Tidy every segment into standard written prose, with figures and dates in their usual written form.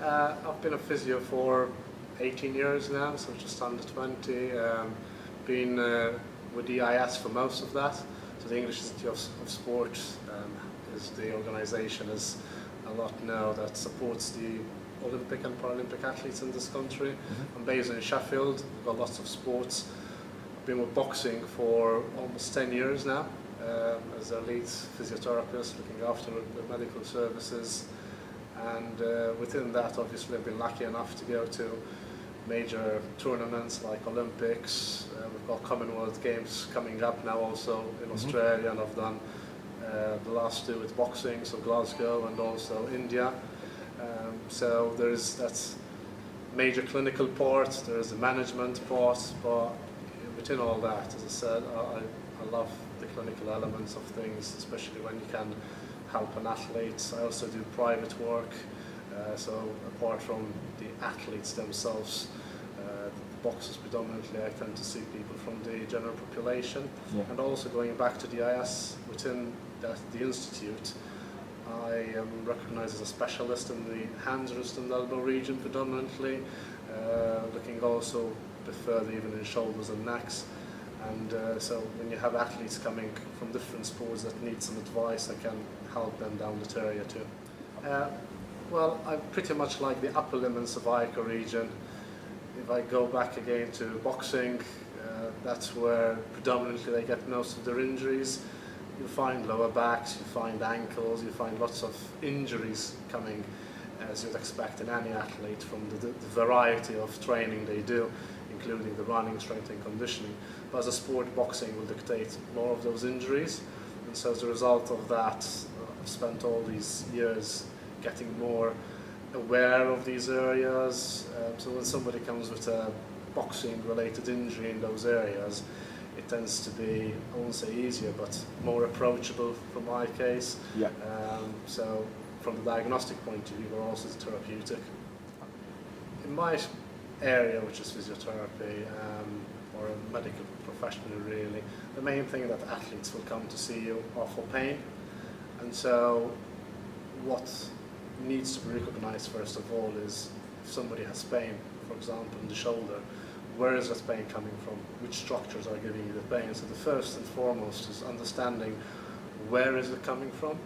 I've been a physio for 18 years now, so just under 20. Been with the IS for most of that. So the English Institute of Sport is the organisation, as a lot know, that supports the Olympic and Paralympic athletes in this country. I'm based in Sheffield. We've got lots of sports. I've been with boxing for almost 10 years now, as their lead physiotherapist, looking after the medical services. And within that, obviously, I've been lucky enough to go to major tournaments like Olympics. We've got Commonwealth Games coming up now also in Australia, and I've done the last two with boxing, so Glasgow and also India. So there's that major clinical part, there's the management part, but within all that, as I said, I love the clinical elements of things, especially when you can help an athlete. I also do private work, so apart from the athletes themselves, the boxers predominantly, I tend to see people from the general population. And also going back to the IS, within the institute, I am recognised as a specialist in the hands, wrist and elbow region predominantly, looking also a bit further even in shoulders and necks. And so when you have athletes coming from different sports that need some advice, I can help them down that area too. Well, I pretty much like the upper limb and cervical region. If I go back again to boxing, that's where predominantly they get most of their injuries. You find lower backs, you find ankles, you find lots of injuries coming, as you'd expect in any athlete, from the variety of training they do, including the running, strength and conditioning. But as a sport, boxing will dictate more of those injuries. And so as a result of that, I've spent all these years getting more aware of these areas. So when somebody comes with a boxing-related injury in those areas, it tends to be, I won't say easier, but more approachable for my case. So from the diagnostic point of view, but also the therapeutic. In my area, which is physiotherapy, or a medical professional really, the main thing that athletes will come to see you are for pain. And so what needs to be recognised first of all is if somebody has pain, for example in the shoulder, where is that pain coming from? Which structures are giving you the pain? So the first and foremost is understanding where is it coming from,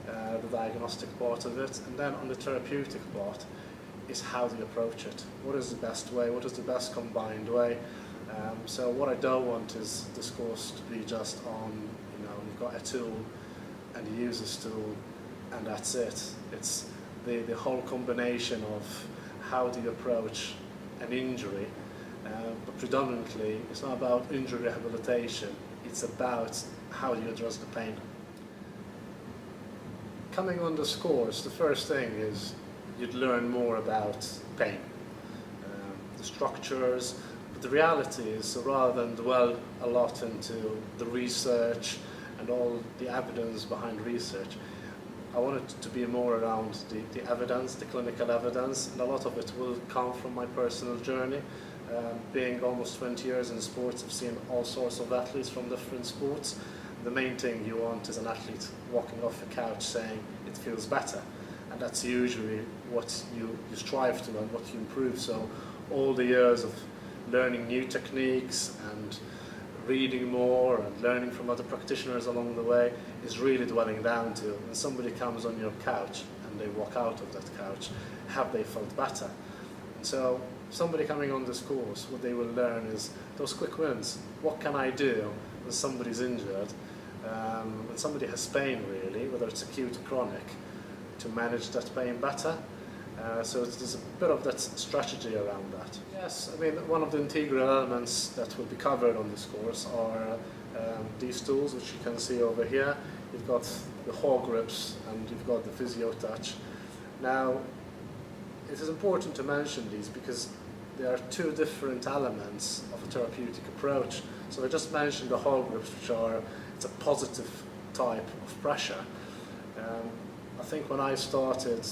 the diagnostic part of it, and then on the therapeutic part is how do you approach it? What is the best way? What is the best combined way? So what I don't want is this course to be just on, you've got a tool and you use this tool and that's it. It's the whole combination of how do you approach an injury, but predominantly it's not about injury rehabilitation, it's about how do you address the pain. Coming on this course, the first thing is you'd learn more about pain, the structures, but the reality is, so rather than dwell a lot into the research and all the evidence behind research, I want it to be more around the evidence, the clinical evidence, and a lot of it will come from my personal journey. Being almost 20 years in sports, I've seen all sorts of athletes from different sports. The main thing you want is an athlete walking off the couch saying it feels better, and that's usually what you strive to and what you improve. So all the years of learning new techniques and reading more and learning from other practitioners along the way is really dwelling down to when somebody comes on your couch and they walk out of that couch, have they felt better? And so somebody coming on this course, what they will learn is those quick wins. What can I do when somebody's injured, when somebody has pain really, whether it's acute or chronic, to manage that pain better? So there's a bit of that strategy around that. Yes, I mean, one of the integral elements that will be covered on this course are these tools, which you can see over here. You've got the hog grips and you've got the physio touch. Now, it is important to mention these because there are two different elements of a therapeutic approach. So I just mentioned the hog grips, which are, it's a positive type of pressure. I think when I started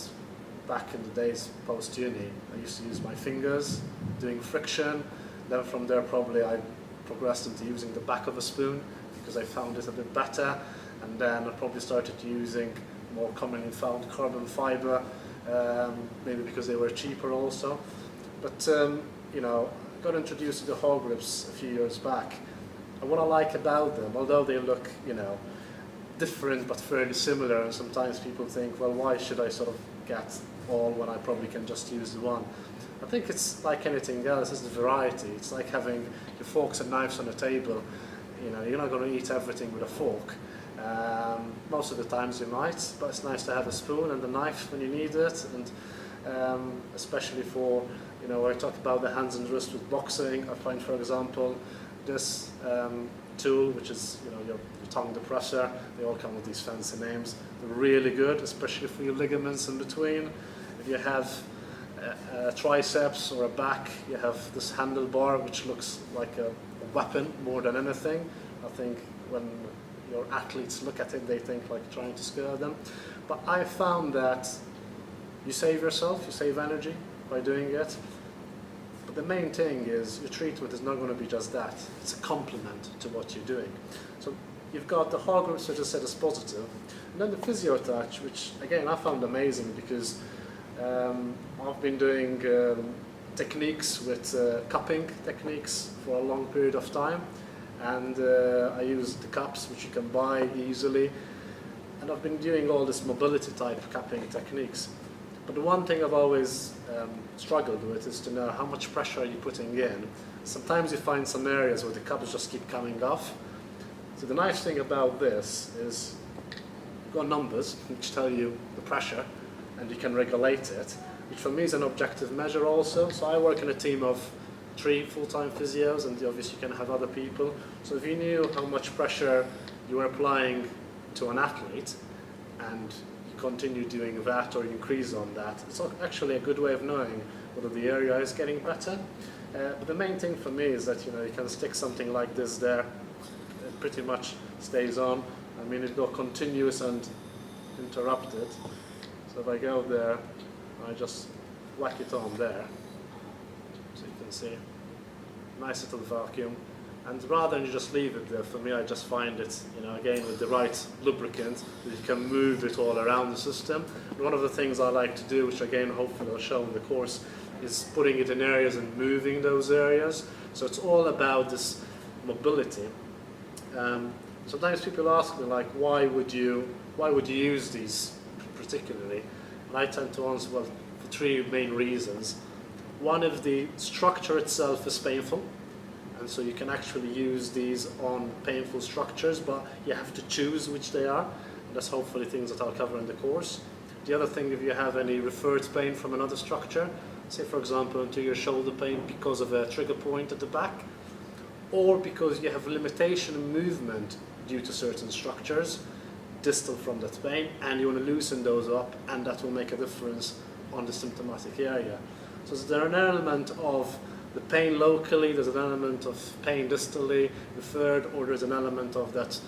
back in the days post-uni, I used to use my fingers, doing friction. Then from there probably I progressed into using the back of a spoon because I found it a bit better. And then I probably started using more commonly found carbon fiber maybe because they were cheaper also. But you know, I got introduced to the hog grips a few years back, and what I like about them, although they look, you know, different but fairly similar, and sometimes people think, well, why should I sort of get all when I probably can just use the one? I think it's like anything else, it's the variety. It's like having your forks and knives on a table. You know, you're not going to eat everything with a fork. Most of the times you might, but it's nice to have a spoon and a knife when you need it, and especially for, you know, I talk about the hands and wrist with boxing. I find, for example, this tool, which is, you know, your tongue depressor, they all come with these fancy names. They're really good, especially for your ligaments in between. If you have a triceps or a back, you have this handlebar, which looks like a weapon more than anything. I think when your athletes look at it, they think like trying to scare them. But I found that you save yourself, you save energy by doing it. But the main thing is your treatment is not going to be just that. It's a complement to what you're doing. So you've got the hog grips, which I said is positive, and then the physio touch, which again I found amazing because I've been doing techniques with cupping techniques for a long period of time, and I use the cups which you can buy easily, and I've been doing all this mobility type cupping techniques. But the one thing I've always struggled with is to know how much pressure are you putting in. Sometimes you find some areas where the cups just keep coming off. So the nice thing about this is you've got numbers which tell you the pressure, and you can regulate it, which for me is an objective measure also. So I work in a team of 3 full-time physios, and obviously you can have other people. So if you knew how much pressure you were applying to an athlete, and you continue doing that or you increase on that, it's actually a good way of knowing whether the area is getting better. But the main thing for me is that, you know, you can stick something like this there, it pretty much stays on. I mean, it will continuous and interrupted. So if I go there, I just whack it on there, so you can see, nice little vacuum. And rather than you just leave it there, for me I just find it, you know, again with the right lubricant, you can move it all around the system. And one of the things I like to do, which again hopefully I'll show in the course, is putting it in areas and moving those areas. So it's all about this mobility. Sometimes people ask me, like, why would you use these particularly? And I tend to answer, well, for 3 main reasons. One, if the structure itself is painful, and so you can actually use these on painful structures, but you have to choose which they are, and that's hopefully things that I'll cover in the course. The other thing, if you have any referred pain from another structure, say for example into your shoulder pain because of a trigger point at the back, or because you have limitation in movement due to certain structures distal from that pain, and you want to loosen those up, and that will make a difference on the symptomatic area. So is there an element of the pain locally, there's an element of pain distally referred, or there's an element of that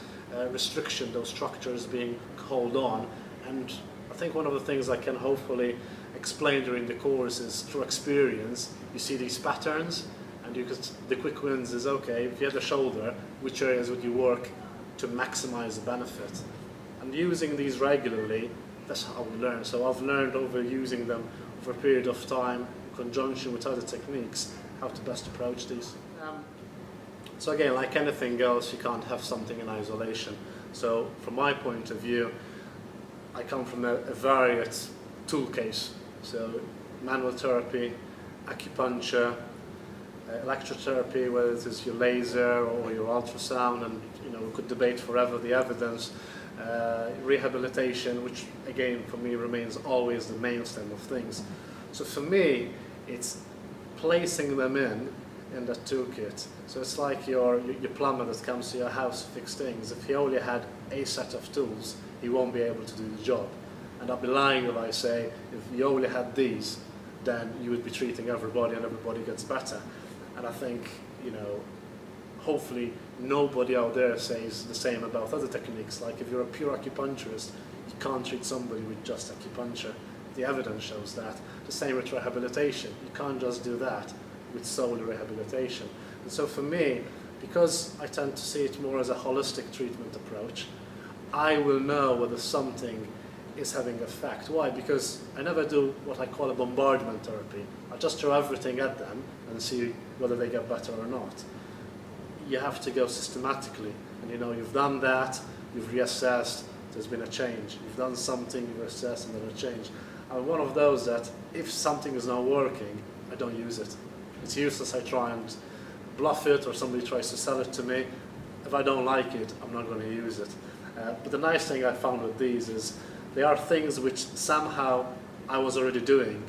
restriction, those structures being held on. And I think one of the things I can hopefully explain during the course is through experience, you see these patterns, and the quick wins is, okay, if you had a shoulder, which areas would you work to maximize the benefit? And using these regularly, that's how we learn. So I've learned over using them over a period of time, in conjunction with other techniques, how to best approach these. So again, like anything else, you can't have something in isolation. So from my point of view, I come from a varied tool case. So manual therapy, acupuncture, electrotherapy, whether it is your laser or your ultrasound, and you know, we could debate forever the evidence. Rehabilitation, which again for me remains always the mainstay of things. So for me, it's placing them in that toolkit. So it's like your plumber that comes to your house to fix things. If he only had a set of tools, he won't be able to do the job. And I'd be lying if I say if you only had these, then you would be treating everybody and everybody gets better. And I think, you know, hopefully nobody out there says the same about other techniques. Like if you're a pure acupuncturist, you can't treat somebody with just acupuncture. The evidence shows that. The same with rehabilitation. You can't just do that with solely rehabilitation. And so for me, because I tend to see it more as a holistic treatment approach, I will know whether something is having effect. Why? Because I never do what I call a bombardment therapy. I just throw everything at them and see whether they get better or not. You have to go systematically, and you've done that, you've reassessed, there's been a change. You've done something, you've assessed, and then a change. I'm one of those that if something is not working, I don't use it. It's useless I try and bluff it, or somebody tries to sell it to me. If I don't like it, I'm not going to use it. But the nice thing I found with these is they are things which somehow I was already doing,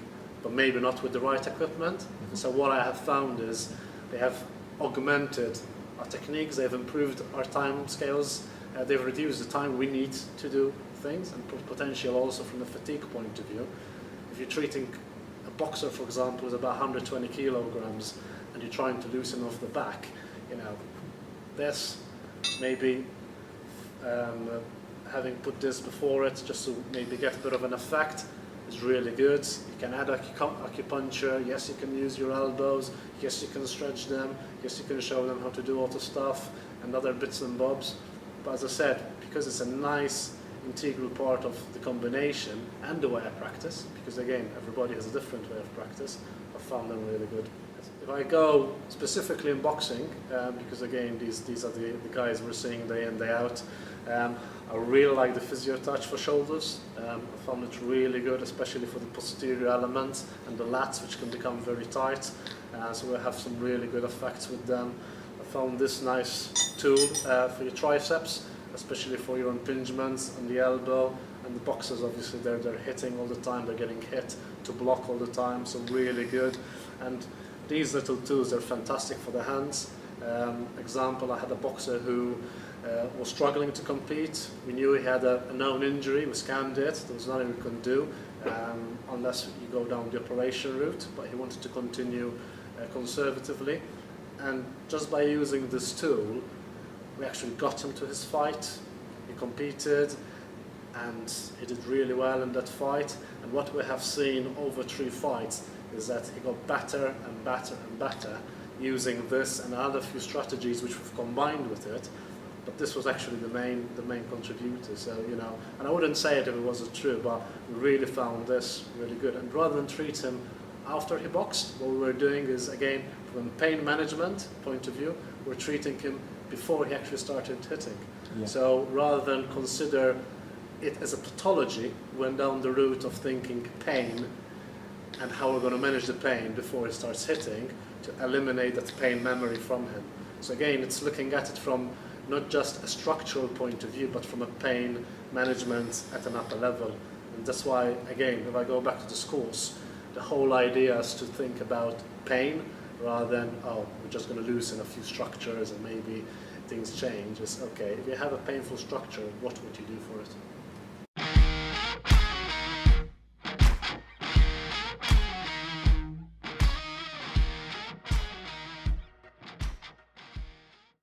but maybe not with the right equipment. Mm-hmm. So what I have found is they have augmented our techniques, they've improved our time scales, they've reduced the time we need to do things, and potential also from the fatigue point of view. If you're treating a boxer, for example, with about 120 kilograms, and you're trying to loosen off the back, this maybe having put this before it just to maybe get a bit of an effect is really good. You can add acupuncture, yes you can use your elbows, yes you can stretch them, yes you can show them how to do all the stuff and other bits and bobs. But as I said, because it's a nice integral part of the combination and the way I practice, because again everybody has a different way of practice, I found them really good. If I go specifically in boxing, because again these are the guys we're seeing day in, day out, I really like the physio touch for shoulders. I found it really good, especially for the posterior elements and the lats, which can become very tight. So we have some really good effects with them. I found this nice tool for your triceps, especially for your impingements on the elbow. And the boxers, obviously, they're hitting all the time. They're getting hit to block all the time, so really good. And these little tools are fantastic for the hands. Example, I had a boxer who was struggling to compete. We knew he had a known injury, we scanned it, there was nothing we could do unless you go down the operation route, but he wanted to continue conservatively. And just by using this tool, we actually got him to his fight. He competed and he did really well in that fight. And what we have seen over 3 fights is that he got better and better and better using this and other few strategies which we've combined with it. But this was actually the main contributor. So and I wouldn't say it if it wasn't true, but we really found this really good. And rather than treat him after he boxed, what we were doing is, again, from a pain management point of view, we're treating him before he actually started hitting. Yeah. So rather than consider it as a pathology, we went down the route of thinking pain and how we're going to manage the pain before he starts hitting to eliminate that pain memory from him. So again, it's looking at it from not just a structural point of view, but from a pain management at an upper level. And that's why, again, if I go back to the schools, the whole idea is to think about pain rather than, we're just going to loosen a few structures and maybe things change. It's okay, if you have a painful structure, what would you do for it?